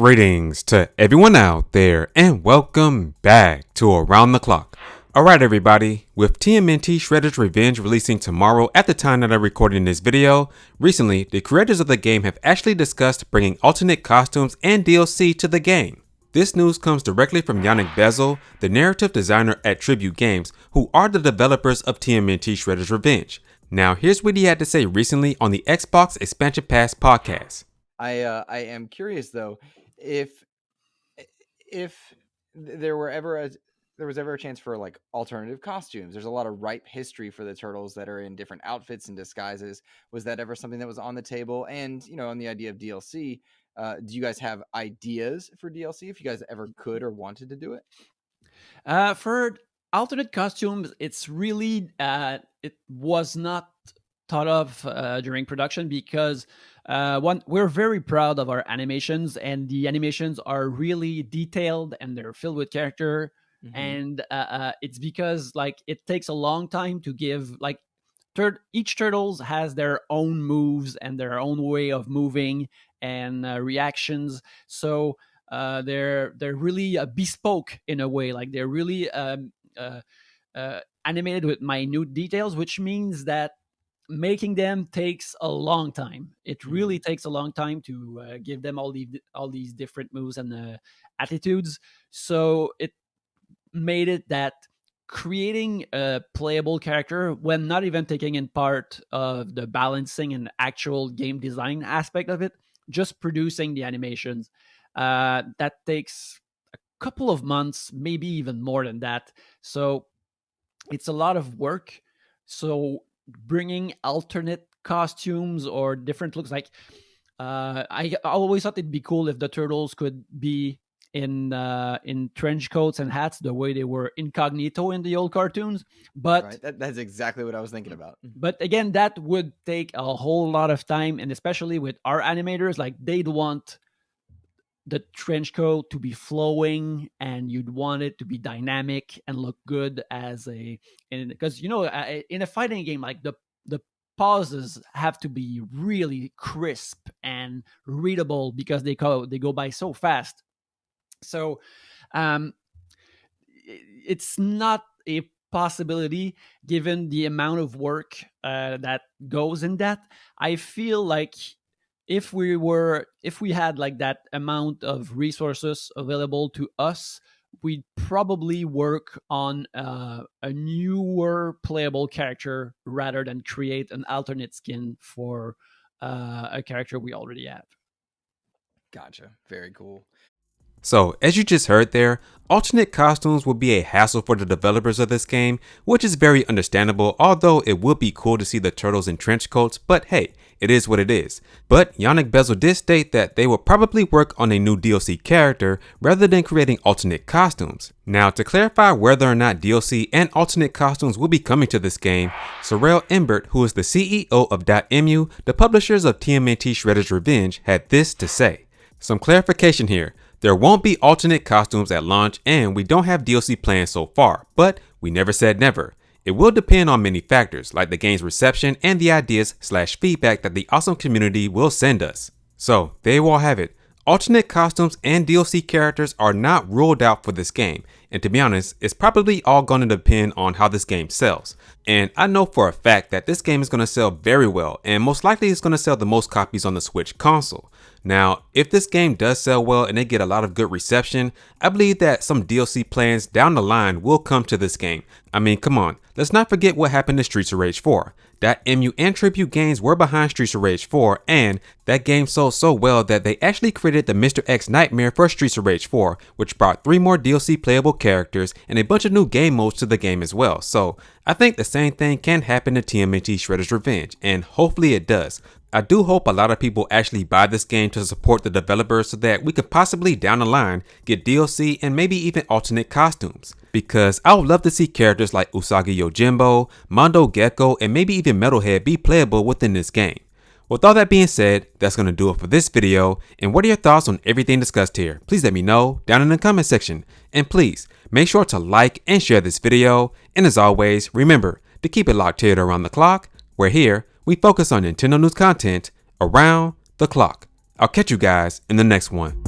Greetings to everyone out there and welcome back to Around the Clock. Alright everybody, with TMNT Shredder's Revenge releasing tomorrow at the time that I'm recording this video, recently the creators of the game have actually discussed bringing alternate costumes and DLC to the game. This news comes directly from Yannick Bezel, the narrative designer at Tribute Games, who are the developers of TMNT Shredder's Revenge. Now here's what he had to say recently on the Xbox Expansion Pass podcast. I am curious though, if there was ever a chance for like alternative costumes. There's a lot of ripe history for the turtles that are in different outfits and disguises. Was that ever something that was on the table? And on the idea of DLC, do you guys have ideas for DLC if you guys ever could or wanted to do it? For alternate costumes, it's really it was not thought of during production because we're very proud of our animations, and the animations are really detailed and they're filled with character. Mm-hmm. And it's because like it takes a long time to give like each turtles has their own moves and their own way of moving and reactions. So they're really bespoke in a way. Like they're really animated with minute details, which means that making them takes a long time. It really takes a long time to give them all these different moves and attitudes. So it made it that creating a playable character when not even taking in part of the balancing and actual game design aspect of it, just producing the animations, that takes a couple of months, maybe even more than that. So it's a lot of work. So bringing alternate costumes or different looks, like I always thought it'd be cool if the turtles could be in trench coats and hats the way they were incognito in the old cartoons, but right. That's exactly what I was thinking about. But again, that would take a whole lot of time, and especially with our animators, like they'd want the trench coat to be flowing and you'd want it to be dynamic and look good because in a fighting game, like the pauses have to be really crisp and readable because they go by so fast. So it's not a possibility given the amount of work that goes in that. I feel like if we had like that amount of resources available to us, we'd probably work on a newer playable character rather than create an alternate skin for a character we already have. Gotcha. Very cool. So, as you just heard there, alternate costumes would be a hassle for the developers of this game, which is very understandable, although it would be cool to see the turtles in trench coats, but hey, it is what it is. But Yannick Bezel did state that they will probably work on a new DLC character rather than creating alternate costumes. Now, to clarify whether or not DLC and alternate costumes will be coming to this game, Sorel Imbert, who is the CEO of .mu, the publishers of TMNT Shredder's Revenge, had this to say. Some clarification here. There won't be alternate costumes at launch, and we don't have DLC plans so far, but we never said never. It will depend on many factors like the game's reception and the ideas/feedback that the awesome community will send us. So there you all have it. Alternate costumes and DLC characters are not ruled out for this game, and to be honest, it's probably all going to depend on how this game sells. And I know for a fact that this game is going to sell very well, and most likely it's going to sell the most copies on the Switch console. Now, if this game does sell well and they get a lot of good reception, I believe that some DLC plans down the line will come to this game. I mean, come on, let's not forget what happened to Streets of Rage 4. .mu and Tribute Games were behind Streets of Rage 4, and that game sold so well that they actually created the Mr. X Nightmare for Streets of Rage 4, which brought 3 more DLC playable characters and a bunch of new game modes to the game as well. So I think the same thing can happen to TMNT Shredder's Revenge, and hopefully it does. I do hope a lot of people actually buy this game to support the developers so that we could possibly down the line get DLC and maybe even alternate costumes. Because I would love to see characters like Usagi Yojimbo, Mondo Gecko, and maybe even Metalhead be playable within this game. With all that being said, that's going to do it for this video. And what are your thoughts on everything discussed here? Please let me know down in the comment section. And please make sure to like and share this video. And as always, remember to keep it locked here to Around the Clock. We're here. We focus on Nintendo news content around the clock. I'll catch you guys in the next one.